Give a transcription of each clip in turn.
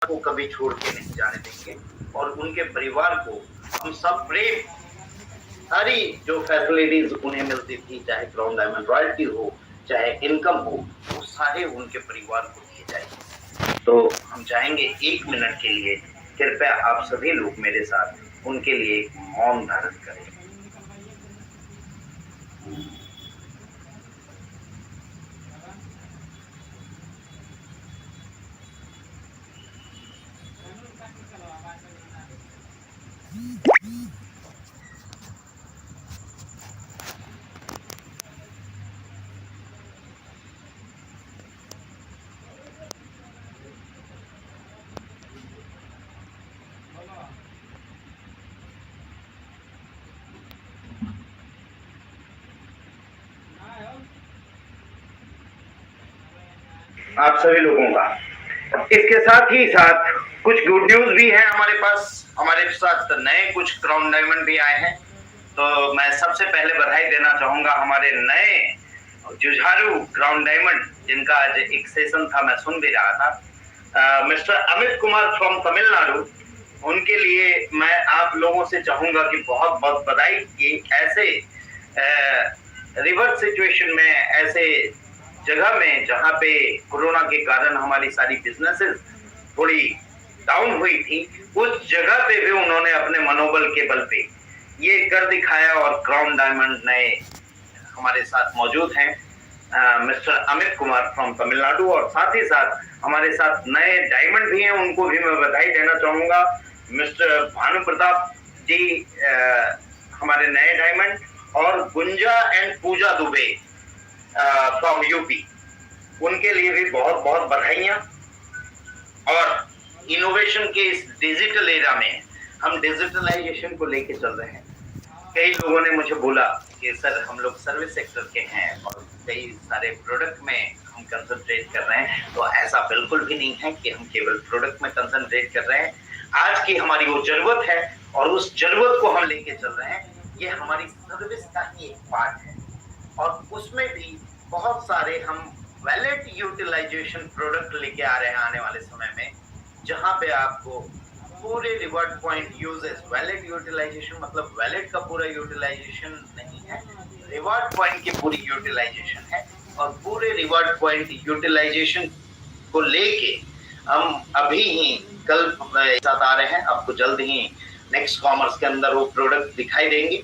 को कभी छोड़ के नहीं जाने देंगे और उनके परिवार को हम सब प्रेम, सारी जो फैसिलिटीज उन्हें मिलती थी, चाहे क्राउन डायमंड रॉयल्टी हो, चाहे इनकम हो, वो सारे उनके परिवार को दिए जाएंगे। तो हम चाहेंगे 1 मिनट के लिए कृपया आप सभी लोग मेरे साथ उनके लिए मौन धारण करें। आप सभी लोगों का इसके साथ ही साथ कुछ गुड न्यूज भी है हमारे पास। हमारे साथ नए कुछ क्राउन डायमंड भी आए हैं। तो मैं सबसे पहले बधाई देना चाहूंगा हमारे नए जुझारू क्राउन डायमंड, जिनका आज एक सेशन था, मैं सुन भी रहा था, मिस्टर अमित कुमार फ्रॉम तमिलनाडु। उनके लिए मैं आप लोगों से चाहूंगा कि बहुत बहुत बधाई कि ऐसे रिवर्स सिचुएशन में, ऐसे जगह में जहां पे कोरोना के कारण हमारी सारी बिजनेसेस थोड़ी डाउन हुई थी, उस जगह पे भी उन्होंने अपने मनोबल के बल पे ये कर दिखाया और क्राउन डायमंड नए हमारे साथ मौजूद हैं, मिस्टर अमित कुमार फ्रॉम तमिलनाडु। और साथ ही साथ हमारे साथ नए डायमंड भी हैं, उनको भी मैं बधाई देना चाहूंगा। मिस्टर भानु प्रताप जी हमारे नए डायमंड, और Gunja and Pooja Dubey from UP, उनके लिए भी बहुत बहुत बधाइयां। और इनोवेशन के इस डिजिटल एरा में हम डिजिटलाइजेशन को लेके चल रहे हैं। कई लोगों ने मुझे बोला कि सर हम लोग सर्विस सेक्टर के हैं और कई सारे प्रोडक्ट में हम कंसंट्रेट कर रहे हैं। तो ऐसा बिल्कुल भी नहीं है कि हम केवल प्रोडक्ट में कंसंट्रेट कर रहे हैं। आज की हमारी वो जरूरत है और उस जरूरत को हम लेके चल रहे हैं। ये हमारी सर्विस का ही एक पार्ट है और उसमें भी बहुत सारे हम वैलिड यूटिलाइजेशन प्रोडक्ट लेके आ रहे हैं आने वाले समय में, जहां पे आपको पूरे reward point uses, valid utilization मतलब वैलिड का पूरा यूटिलाइजेशन नहीं है, रिवॉर्ड पॉइंट की पूरी यूटिलाइजेशन है। और पूरे रिवॉर्ड पॉइंट यूटिलाइजेशन को लेके हम अभी ही कल साथ आ रहे हैं। आपको जल्द ही नेक्स्ट कॉमर्स के अंदर वो प्रोडक्ट दिखाई देंगे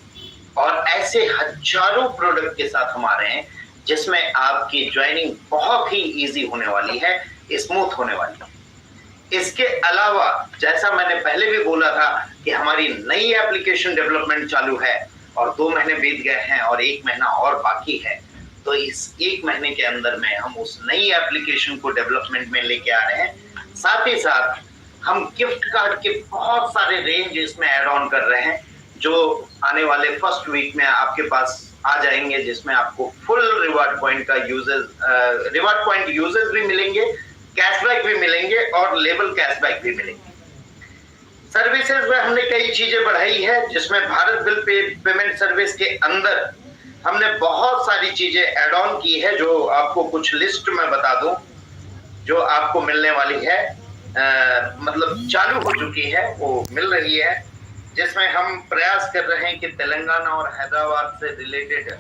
और ऐसे हजारों प्रोडक्ट के साथ हम आ रहे हैं जिसमें आपकी ज्वाइनिंग बहुत ही इजी होने वाली है, स्मूथ होने वाली है। इसके अलावा जैसा मैंने पहले भी बोला था कि हमारी नई एप्लीकेशन डेवलपमेंट चालू है और 2 महीने बीत गए हैं और 1 महीना और बाकी है। तो इस 1 महीने के अंदर में हम उस नई एप्लीकेशन को डेवलपमेंट में लेके आ रहे हैं। साथ ही साथ हम गिफ्ट कार्ड के बहुत सारे रेंज इसमें ऐड ऑन कर रहे हैं, जो आने वाले फर्स्ट वीक में आपके पास आ जाएंगे, जिसमें आपको फुल रिवॉर्ड पॉइंट का रिवॉर्ड पॉइंट यूजेस भी मिलेंगे, कैशबैक भी मिलेंगे और लेबल कैशबैक भी मिलेंगे। सर्विसेज में हमने कई चीजें बढ़ाई है, जिसमें भारत बिल पेमेंट सर्विस के अंदर हमने बहुत सारी चीजें ऐड ऑन की है, जो आपको कुछ लिस्ट में बता दूं जो आपको मिलने वाली है, मतलब चालू हो चुकी है, वो मिल रही है, जिसमें हम प्रयास कर रहे हैं कि तेलंगाना और हैदराबाद से रिलेटेड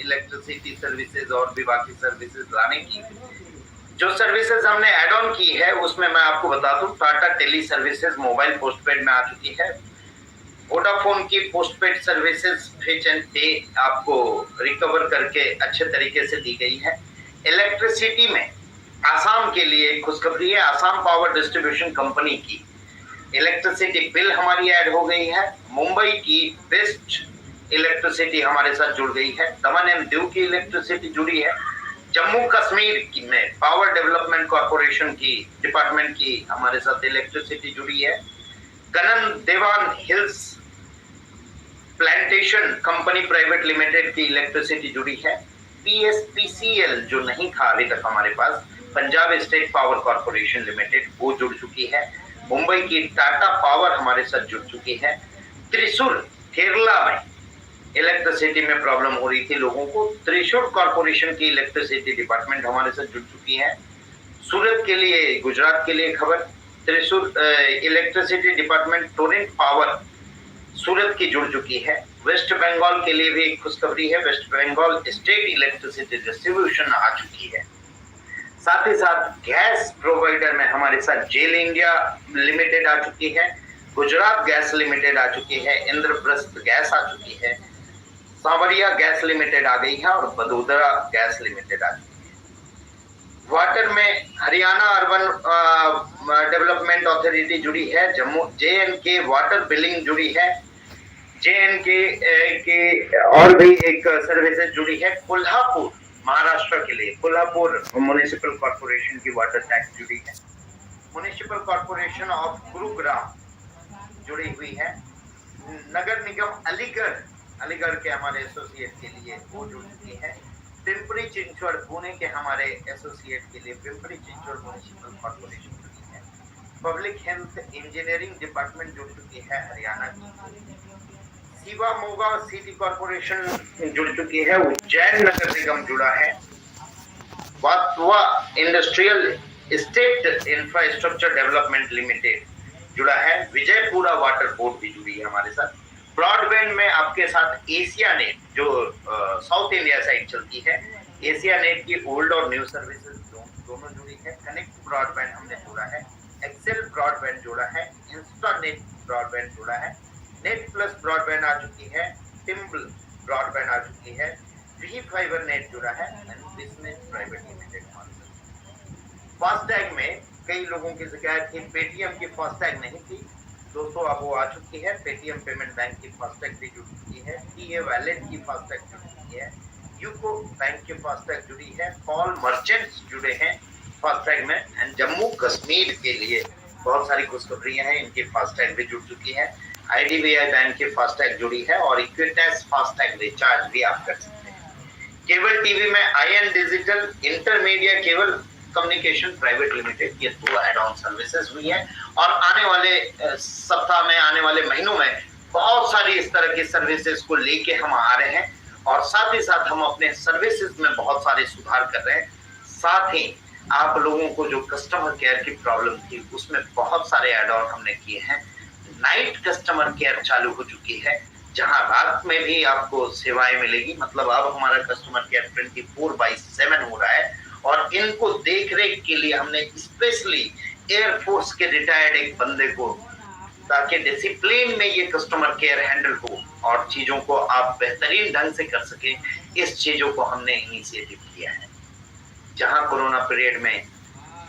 इलेक्ट्रिसिटी सर्विसेज और भी बाकी सर्विसेज लाने की। जो सर्विसेज हमने ऐड ऑन की है उसमें मैं आपको बता दूं, Tata tele services mobile postpaid में आ चुकी है। वोडाफोन की पोस्टपेड सर्विसेज फिच एंड पे आपको रिकवर करके अच्छे तरीके से दी गई है। इलेक्ट्रिसिटी में आसाम के लिए खुशखबरी है, आसाम पावर डिस्ट्रीब्यूशन कंपनी की इलेक्ट्रिसिटी बिल हमारी ऐड हो गई है। मुंबई की बेस्ट इलेक्ट्रिसिटी हमारे साथ जुड़ गई है। दमन एंड दीव की इलेक्ट्रिसिटी जुड़ी है। जम्मू कश्मीर में पावर डेवलपमेंट कॉर्पोरेशन की डिपार्टमेंट की हमारे साथ इलेक्ट्रिसिटी जुड़ी है। Kanan Devan hills plantation company private limited की इलेक्ट्रिसिटी जुड़ी है। PSPCL जो नहीं था अभी तक हमारे पास, Punjab state power corporation limited, वो जुड़ चुकी है। मुंबई की टाटा पावर हमारे साथ जुड़ चुकी है। त्रिशूर केरला में इलेक्ट्रिसिटी में प्रॉब्लम हो रही थी लोगों को, त्रिशूर कॉर्पोरेशन की इलेक्ट्रिसिटी डिपार्टमेंट हमारे साथ जुड़ चुकी है। सूरत के लिए, गुजरात के लिए खबर, त्रिशूल इलेक्ट्रिसिटी डिपार्टमेंट टोरेंट पावर सूरत की जुड़ चुकी है। वेस्ट बंगाल के लिए भी एक खुशखबरी है, West Bengal state electricity distribution आ चुकी है। साथ ही साथ गैस प्रोवाइडर में हमारे साथ जेल इंडिया लिमिटेड आ चुकी है, गुजरात गैस लिमिटेड आ चुकी है, इंद्रप्रस्थ गैस आ चुकी है, सांवरिया गैस लिमिटेड आ गई है और बदोदरा गैस लिमिटेड आ चुकी है। वाटर में हरियाणा अर्बन डेवलपमेंट अथॉरिटी जुड़ी है, जम्मू JNK वाटर बिलिंग जुड़ी है, JNK के और भी एक सर्विसेज जुड़ी है। कोल्हापुर महाराष्ट्र के लिए कोल्हापुर म्युनिसिपल कॉर्पोरेशन की वाटर टैक्स जुड़ी है। म्युनिसिपल कॉर्पोरेशन ऑफ गुरुग्राम जुड़ी हुई है। नगर निगम अलीगढ़ के हमारे एसोसिएट के लिए वो जुड़ चुकी है। पिंपरी चिंचवड़ पुणे के हमारे एसोसिएट के लिए पिंपरी चिंचवड़ म्युनिसिपल कॉर्पोरेशन जुड़ी है। पब्लिक हेल्थ इंजीनियरिंग डिपार्टमेंट जुड़ चुकी है हरियाणा की। शिवा मोगा सिटी कॉर्पोरेशन जुड़ चुकी है। उज्जैन नगर निगम जुड़ा है। Vatva industrial state infrastructure development limited जुड़ा है। विजयपुरा वाटर बोर्ड भी जुड़ी है हमारे साथ। ब्रॉडबैंड में आपके साथ एशिया नेट जो साउथ इंडिया साइड चलती है, एशिया नेट की ओल्ड और न्यू सर्विसेज दोनों जुड़ी है। कनेक्ट ब्रॉडबैंड हमने जोड़ा है, एक्सेल ब्रॉडबैंड जोड़ा है, इंस्टानेट ब्रॉडबैंड जोड़ा है, नेट प्लस ब्रॉडबैंड आ चुकी है, टिम्बल ब्रॉडबैंड आ चुकी है, वी फाइबर नेट जुड़ा है and business private limited. FASTag में कई लोगों की शिकायत थी, पेटीएम की फास्टैग नहीं थी दोस्तों, अब वो आ चुकी है। पेटीएम पेमेंट बैंक की फास्टैग भी जुड़ चुकी है, टीए वैलेट की फास्टैग जुड़ चुकी है, यूको बैंक की फास्टैग जुड़ी है, कॉल मर्चेंट्स जुड़े हैं फास्टैग में एंड जम्मू कश्मीर के लिए बहुत सारी खुशखबरियां हैं, इनकी फास्टैग भी जुड़ चुकी है। IDBI बैंक की फास्टैग जुड़ी है और इक्विटेस फास्टैग रिचार्ज भी आप कर सकते हैं। केबल टीवी में IN digital intermedia cable communication private limited, ये 2 एड ऑन सर्विसेज हुई है और आने वाले सप्ताह में, आने वाले महीनों में बहुत सारी इस तरह की सर्विसेज को लेके हम आ रहे हैं और साथ ही साथ हम अपने सर्विसेज में बहुत सारे सुधार कर रहे हैं। साथ ही आप लोगों को जो कस्टमर केयर की प्रॉब्लम थी उसमें बहुत सारे एड ऑन हमने किए हैं। नाइट कस्टमर केयर चालू हो चुकी है, जहां रात में भी आपको सेवाएं मिलेगी। मतलब अब हमारा कस्टमर केयर 24/7 हो रहा है और इनको देख रेख के लिए हमने स्पेशली एयरफोर्स के रिटायर्ड एक बंदे को, ताकि डिसिप्लिन में ये कस्टमर केयर हैंडल हो और चीजों को आप बेहतरीन ढंग से कर सके, इस चीजों को हमने इनिशिएटिव किया है। जहां कोरोना पीरियड में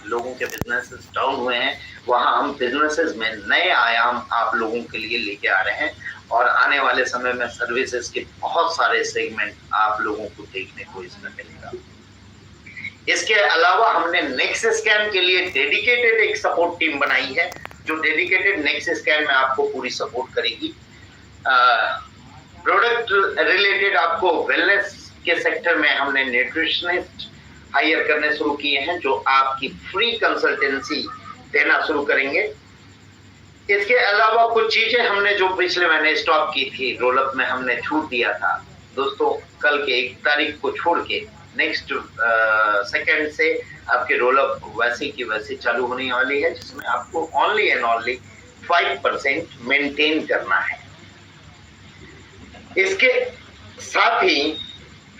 लोगों के बिजनेसेस डाउन हुए हैं, वहां हम बिजनेसेस में नए आयाम आप लोगों के लिए लेके आ रहे हैं और आने वाले समय में सर्विसेज के बहुत सारे सेगमेंट आप लोगों को देखने को इसमें मिलेगा। इसके अलावा हमने नेक्स्ट स्कैन के लिए डेडिकेटेड एक सपोर्ट टीम बनाई है, जो डेडिकेटेड नेक्स्ट स्कैन में आपको पूरी सपोर्ट करेगी। प्रोडक्ट रिलेटेड आपको वेलनेस के सेक्टर में हमने न्यूट्रिशनिस्ट हायर करने शुरू किए हैं, जो आपकी फ्री कंसल्टेंसी देना शुरू करेंगे। इसके अलावा कुछ चीजें हमने जो पिछले महीने स्टॉप की थी, रोलअप में हमने छूट दिया था दोस्तों, कल के 1 तारीख को छोड़ के नेक्स्ट 2 से आपके रोलअप वैसे की वैसे चालू होने वाली है, जिसमें आपको ओनली एंड ओनली 5% मेंटेन करना है। इसके साथ ही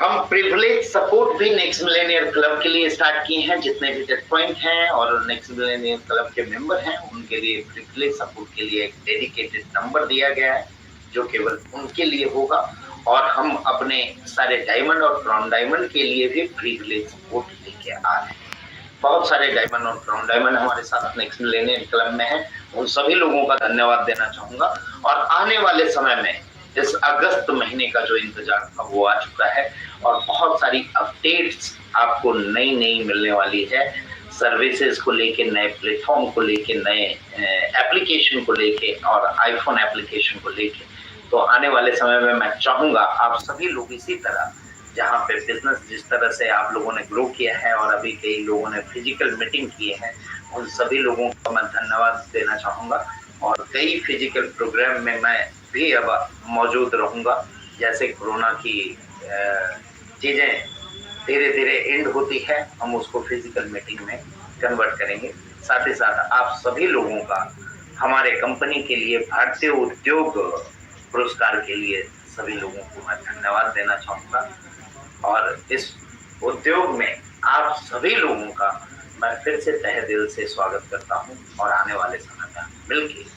हम प्रिविलेज सपोर्ट भी नेक्स्ट मिलेनियर क्लब के लिए स्टार्ट किए हैं। जितने भी टच पॉइंट हैं और नेक्स्ट मिलेनियर क्लब के मेंबर हैं, उनके लिए प्रिविलेज सपोर्ट के लिए एक डेडिकेटेड नंबर दिया गया है, जो केवल उनके लिए होगा। और हम अपने सारे डायमंड और ब्राउन डायमंड के लिए भी प्रिविलेज सपोर्ट लेके आ रहे हैं। बहुत सारे डायमंड और ब्राउन डायमंड हमारे साथ नेक्स्ट मिलेनियर क्लब में हैं, उन सभी लोगों का धन्यवाद देना चाहूंगा। और आने वाले समय में इस अगस्त महीने का जो इंतजार था वो आ चुका है और बहुत सारी अपडेट्स आपको नई मिलने वाली है, सर्विसेज को लेके, नए प्लेटफॉर्म को लेके, नए एप्लीकेशन को लेके और आईफोन एप्लीकेशन को लेके। तो आने वाले समय में मैं चाहूंगा आप सभी लोग इसी तरह, जहाँ पे बिजनेस जिस तरह से आप लोगों ने ग्रो किया है और अभी कई लोगों ने फिजिकल मीटिंग किए हैं, उन सभी लोगों को मैं धन्यवाद देना चाहूंगा। और कई फिजिकल प्रोग्राम में मैं भी अब मौजूद रहूंगा। जैसे कोरोना की चीजें धीरे धीरे एंड होती है, हम उसको फिजिकल मीटिंग में कन्वर्ट करेंगे। साथ ही साथ आप सभी लोगों का हमारे कंपनी के लिए भारतीय उद्योग पुरस्कार के लिए सभी लोगों को मैं धन्यवाद देना चाहूंगा। और इस उद्योग में आप सभी लोगों का मैं फिर से तहे दिल से स्वागत करता हूं और आने वाले समय में हम मिलकर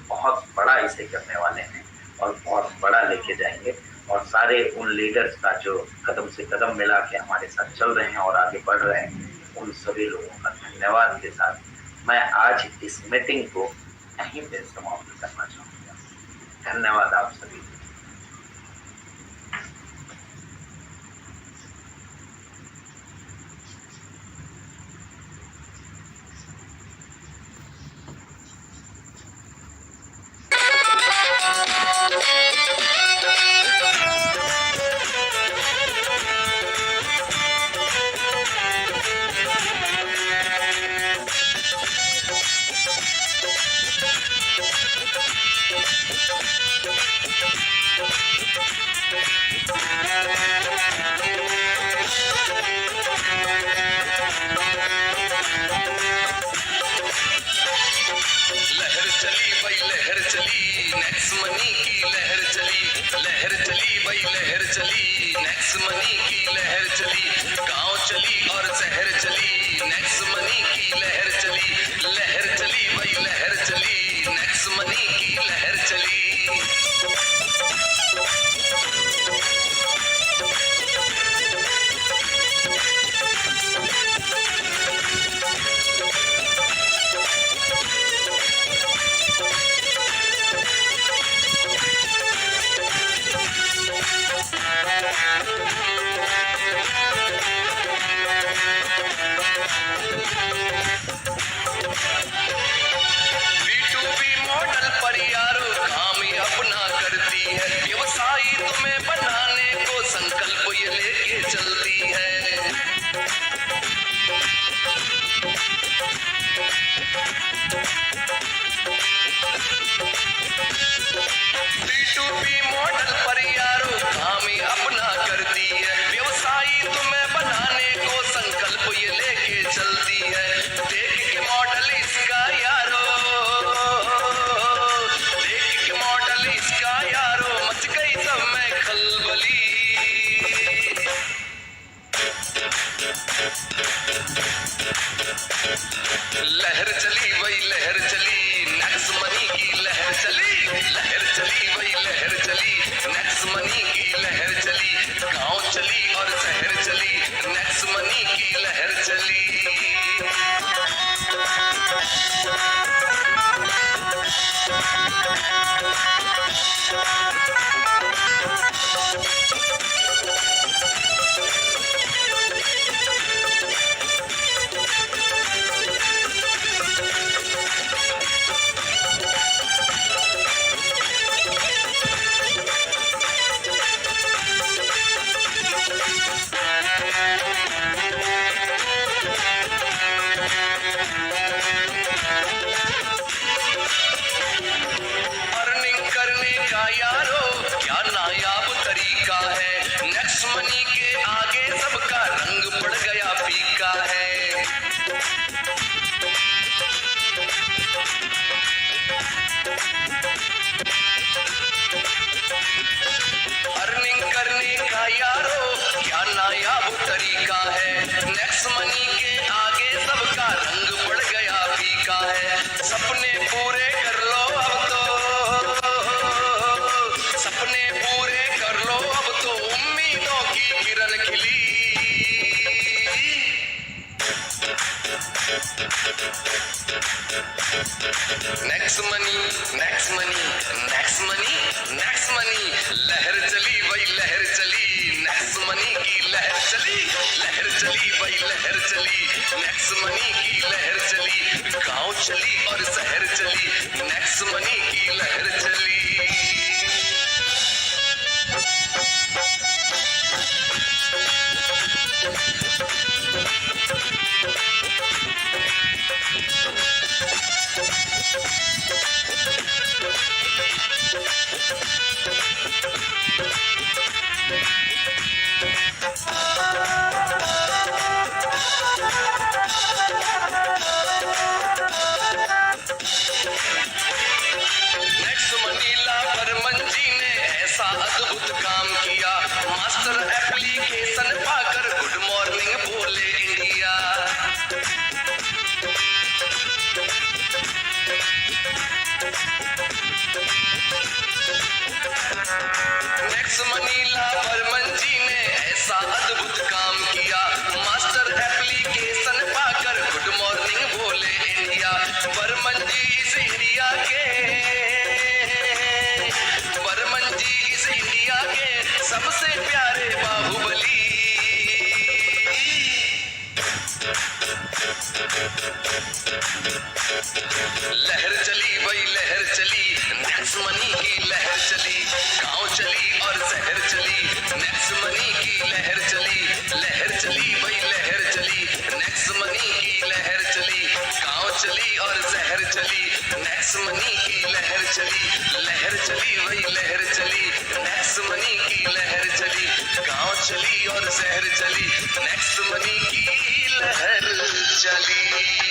बहुत बड़ा इसे करने वाले हैं और बहुत बड़ा लेके जाएंगे। और सारे उन लीडर्स का जो कदम से कदम मिला के हमारे साथ चल रहे हैं और आगे बढ़ रहे हैं, उन सभी लोगों का धन्यवाद के साथ मैं आज इस मीटिंग को यहीं पे समाप्त करना चाहूंगा। धन्यवाद आप सभी। लहर चली वही लहर चली, नेक्स्ट मनी की लहर चली, लहर चली वही लहर चली, नेक्स्ट मनी की लहर चली, गांव चली और शहर चली, नेक्स्ट मनी की लहर चली। Next money, next money, next money, next money, लहर चली वही लहर चली, नेक्स्ट मनी की लहर चली, लहर चली वही लहर चली, नेक्स्ट मनी की लहर चली, गांव चली और शहर चली, नेक्स्ट मनी की लहर चली। लहर चली वही लहर चली, नेक्स्ट मनी की लहर चली, गांव चली और शहर चली, नेक्स्ट मनी की लहर चली, लहर चली वही लहर चली, नेक्स्ट मनी की लहर चली, गांव चली और शहर चली, नेक्स्ट मनी की लहर चली, लहर चली वही लहर चली, नेक्स्ट मनी की लहर चली, गांव चली और शहर चली, नेक्स्ट मनी की लहर चली।